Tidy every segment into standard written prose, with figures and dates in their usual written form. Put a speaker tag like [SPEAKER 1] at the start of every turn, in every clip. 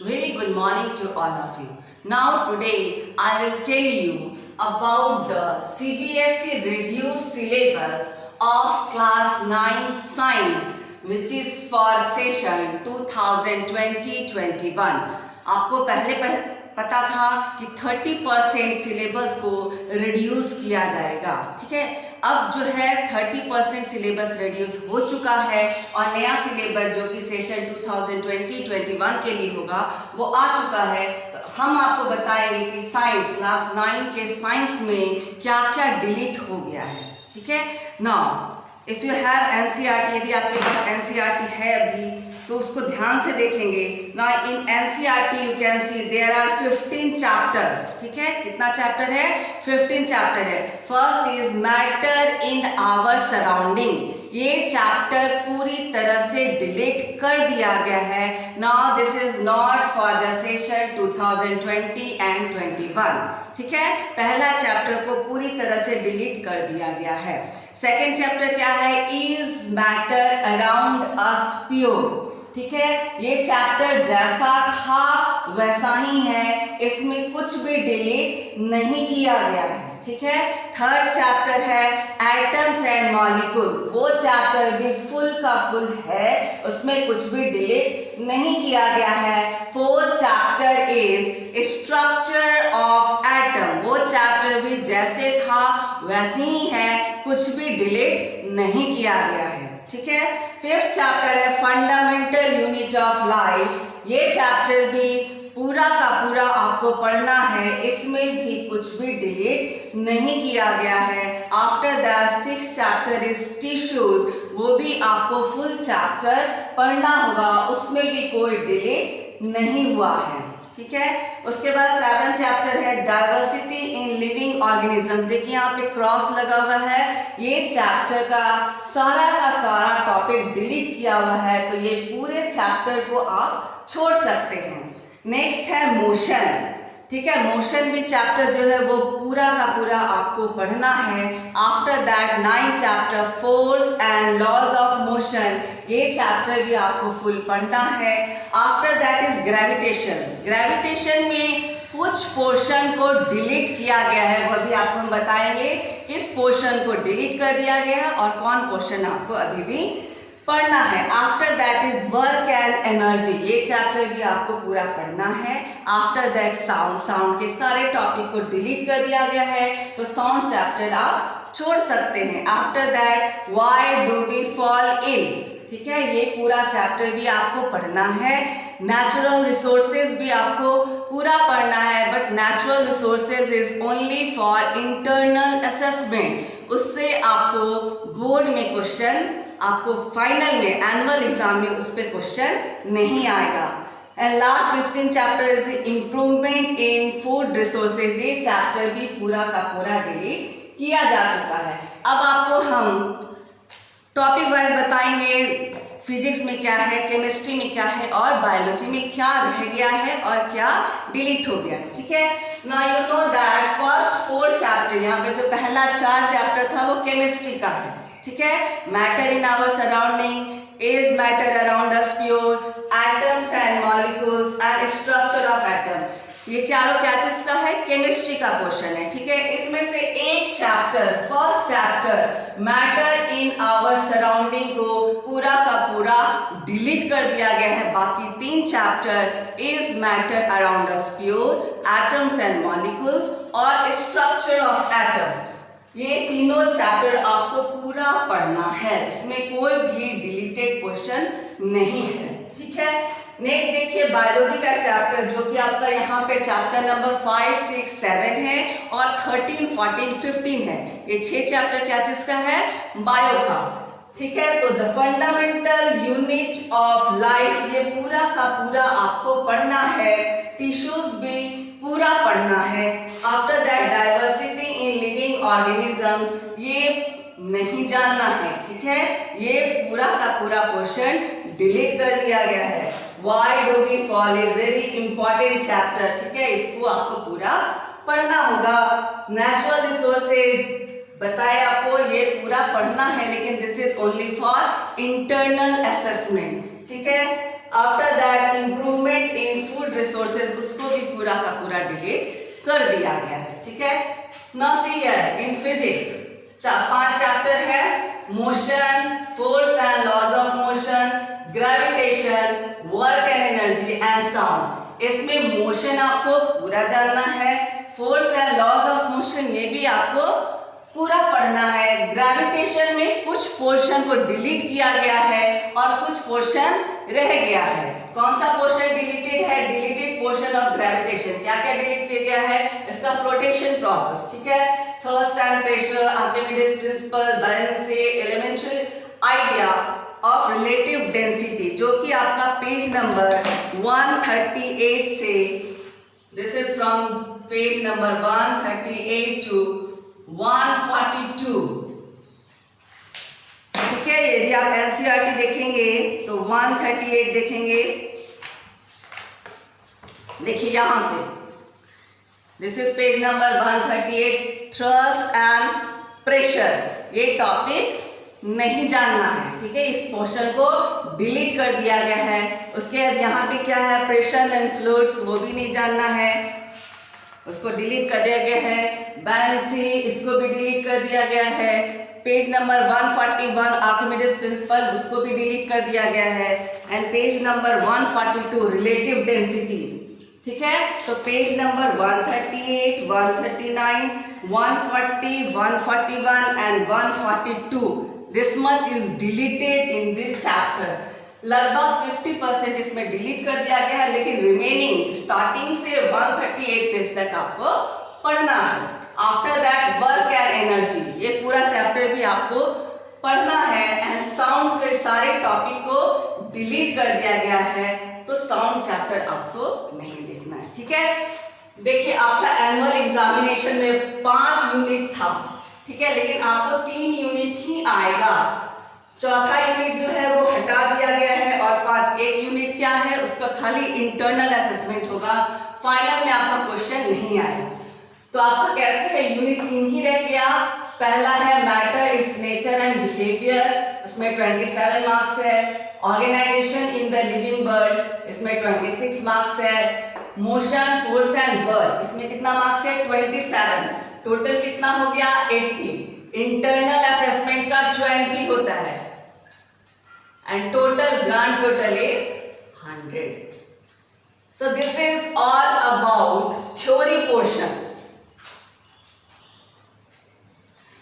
[SPEAKER 1] Very good morning to all of you. Now today I will tell you about the CBSE reduced syllabus of class 9 science which is for session 2020-21. आपको पहले पता था कि 30% syllabus को reduce किया जाएगा, ठीक है। अब जो है 30% सिलेबस रिड्यूस हो चुका है और नया सिलेबस जो कि सेशन 2020-21 के लिए होगा वो आ चुका है। तो हम आपको बताएंगे कि साइंस क्लास 9 के साइंस में क्या क्या डिलीट हो गया है, ठीक है। Now if you have NCERT, यदि आपके पास एनसीईआरटी है अभी तो उसको ध्यान से देखेंगे ना। In NCERT you can see there are 15 chapters, ठीक है। कितना चैप्टर है? 15 चैप्टर है। First is matter in our surrounding. ये चैप्टर पूरी तरह से डिलीट कर दिया गया है। Now this is not for the session 2020 and 21, ठीक है। पहला चैप्टर को पूरी तरह से डिलीट कर दिया गया है। सेकेंड चैप्टर क्या है? Is matter around us pure, ठीक है। ये चैप्टर जैसा था वैसा ही है, इसमें कुछ भी डिलीट नहीं किया गया है, ठीक है। थर्ड चैप्टर है एटम्स एंड मॉलिक्यूल्स। वो चैप्टर भी फुल का फुल है, उसमें कुछ भी डिलीट नहीं किया गया है। Fourth chapter is structure of atom. वो चैप्टर भी जैसे था वैसे ही है, कुछ भी डिलीट नहीं किया गया है, ठीक है। फिफ्थ चैप्टर है फंडामेंटल यूनिट ऑफ लाइफ। ये चैप्टर भी पूरा का पूरा आपको पढ़ना है, इसमें भी कुछ भी डिलीट नहीं किया गया है। After that sixth chapter is tissues. वो भी आपको फुल चैप्टर पढ़ना होगा, उसमें भी कोई डिलीट नहीं हुआ है, ठीक है। उसके बाद सेवन चैप्टर है डाइवर्सिटी इन लिविंग ऑर्गेनिजम्स। देखिए यहाँ पे क्रॉस लगा हुआ है। ये चैप्टर का सारा टॉपिक डिलीट किया हुआ है, तो ये पूरे चैप्टर को आप छोड़ सकते हैं। नेक्स्ट है मोशन, ठीक है। मोशन भी चैप्टर जो है वो पूरा का पूरा आपको पढ़ना है। After that 9 chapter force and laws of motion. ये चैप्टर भी आपको फुल पढ़ना है। After that is gravitation. Gravitation में कुछ पोर्शन को डिलीट किया गया है, वो अभी आपको हम बताएंगे किस पोर्शन को डिलीट कर दिया गया है और कौन पोर्शन आपको अभी भी पढ़ना है। After that is work and energy. ये चैप्टर भी आपको पूरा पढ़ना है। After that sound. साउंड के सारे टॉपिक को डिलीट कर दिया गया है, तो साउंड चैप्टर आप छोड़ सकते हैं। After that why do we fall ill, ठीक है। ये पूरा चैप्टर भी आपको पढ़ना है। नेचुरल रिसोर्सेज भी आपको पूरा पढ़ना है, but natural resources is only for internal assessment. उससे आपको बोर्ड में क्वेश्चन, आपको फाइनल में एनुअल एग्जाम में उस पर क्वेश्चन नहीं आएगा। And last 15 chapter is improvement in food resources. ये चैप्टर भी पूरा का पूरा डिलीट किया जा चुका है। अब आपको हम टॉपिक वाइज बताएंगे फिजिक्स में क्या है, केमिस्ट्री में क्या है और बायोलॉजी में क्या रह गया है और क्या डिलीट हो गया है, ठीक है। Now you know that first 4 chapter, यहाँ पे जो पहला 4 चैप्टर था वो केमिस्ट्री का है, ठीक है। Matter in our surrounding, is matter around us pure, atoms and molecules and structure of atom. ये चारों क्या चीज का है? केमिस्ट्री का पोर्शन है, ठीक है। इसमें से एक chapter, first chapter matter in our surrounding को पूरा का पूरा डिलीट कर दिया गया है। बाकी 3 chapter is matter around us pure, atoms and molecules और स्ट्रक्चर ऑफ एटम। ये तीनों चैप्टर आपको पूरा पढ़ना है, इसमें कोई भी डिलीटेड क्वेश्चन नहीं है, ठीक है। नेक्स्ट देखिए बायोलॉजी का चैप्टर, जो कि आपका यहाँ पे चैप्टर नंबर 5, 6, 7 है और 13, 14, 15 है। ये 6 चैप्टर क्या चीज का है? बायो का, ठीक है। तो the fundamental unit of life, ये पूरा का पूरा आपको पढ़ना है। टिश्यूज भी पूरा पढ़ना है। After that diversity in living organisms, ये नहीं जानना है, ठीक है। ये पूरा का पूरा पोर्शन डिलीट कर दिया गया है। Why do we fall? A very important chapter, ठीक है। इसको आपको पूरा पढ़ना होगा। नेचुरल रिसोर्सेज बताया आपको, ये पूरा पढ़ना है, लेकिन this is only for internal assessment, ठीक है। After that improvement in food पूरा का पूरा डिलीट कर दिया गया है, ठीक है। Now see here in physics 5 chapter है, motion, force and laws of motion, gravitation, work and energy and sound. इसमें मोशन आपको पूरा जानना है, force and laws of motion ये भी आपको पूरा पढ़ना है। ग्रेविटेशन में कुछ पोर्शन को डिलीट किया गया है और कुछ पोर्शन रह गया है। कौन सा पोर्शन डिलीटेड है? Deleted portion of gravitation. क्या क्या डिलीट किया गया है? इसका फ्लोटेशन प्रोसेस, ठीक है, thrust and pressure, Archimedes principle, buoyancy, elementary idea of relative density, जो कि आपका पेज नंबर 138 से, this is from page number 138 to 142, ठीक है। यदि आप एनसीईआरटी देखेंगे तो 138 देखेंगे, देखिए यहां से, this is page number 138, thrust and pressure. ये टॉपिक नहीं जानना है, ठीक है, इस पोर्शन को डिलीट कर दिया गया है। उसके बाद यहाँ पे क्या है? प्रेशर एंड फ्लूइड्स, वो भी नहीं जानना है, उसको डिलीट कर दिया गया है। बुयांसी, इसको भी डिलीट कर दिया गया है। पेज नंबर 141 आर्किमिडीज प्रिंसिपल, उसको भी डिलीट कर दिया गया है। And page number 142 relative density, ठीक है। तो page number 138, 139, 140, 141 and 142, this much is deleted in this chapter. लगभग 50% इसमें डिलीट कर दिया गया है, लेकिन रिमेनिंग स्टार्टिंग से 138 पेज तक आपको पढ़ना है। After that work and energy, ये पूरा चैप्टर भी आपको पढ़ना है। एंड साउंड के सारे टॉपिक को डिलीट कर दिया गया है, तो साउंड चैप्टर आपको नहीं देखना है, ठीक है। देखिए आपका एनुअल एग्जामिनेशन में 5 यूनिट था, ठीक है, लेकिन आपको 3 यूनिट ही आएगा। चौथा यूनिट जो है वो हटा दिया गया है और 1 यूनिट क्या है? उसका खाली इंटरनल असेसमेंट होगा, फाइनल में आपका क्वेश्चन नहीं आएगा। तो आपका कैसे है? यूनिट 3 ही रह गया। पहला है matter, its nature and behaviour, उसमें 27 मार्क्स है। Organisation in the living world, इसमें 26 मार्क्स है। मोशन, फोर्स एंड वर्क, इसमें कितना मार्क्स है? 27। टोटल कितना हो गया? 80। इंटरनल असेसमेंट का 20 होता है and total grand total is 100. So this is all about theory portion.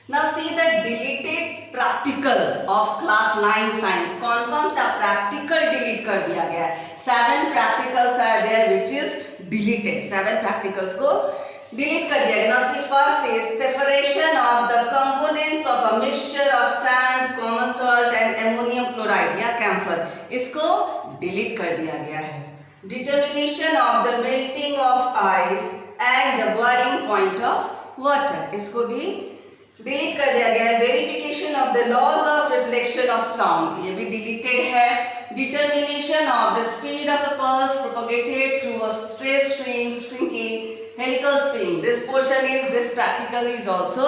[SPEAKER 1] Now see the deleted practicals of class 9 science. कौन सा practical delete कर दिया गया है? 7 practicals are there which is deleted. 7 practicals को delete कर दिया गया। Now see first is separation of the components of a mixture of sand, common salt and ammonium chloride या camphor, इसको delete कर दिया गया है। Determination of the melting of ice and the boiling point of water, इसको भी delete कर दिया गया है। Verification of the laws of reflection of sound, ये भी deleted है। Determination of the speed of a pulse propagated through a straight string, shrinking helical spring, this portion is, this practical is also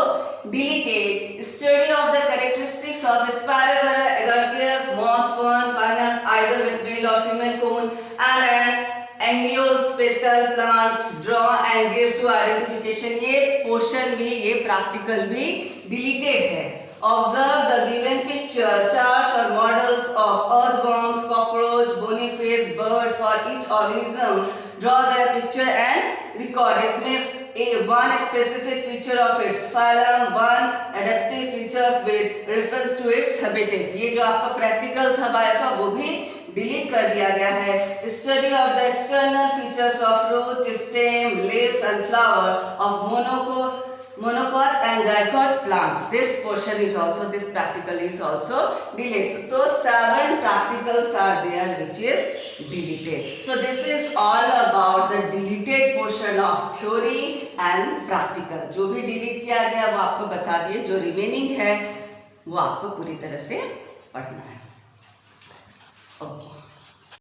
[SPEAKER 1] deleted. Study of the characteristics of asparagus, agaricus, moss, fern, pinus, either with male or female cone, and angiospermal plants, draw and give to identification, ये portion भी, ये practical भी deleted है। Observe the given picture, charts or models of earthworms, cockroach, bony face, bird for each organism. Draw their picture and record. इसमें one specific feature of its phylum, one adaptive features with reference to its habitat. ये जो आपका practical था bio का, वो भी delete कर दिया गया है। Study of the external features of root, stem, leaf and flower of monocot and dicot plants. This portion is also, this practical is also deleted. So 7 practicals are there which is deleted. So this is all about the deleted portion of theory and practical. जो भी delete किया गया वो आपको बता दिए, जो remaining है वो आपको पूरी तरह से पढ़ना है। Okay.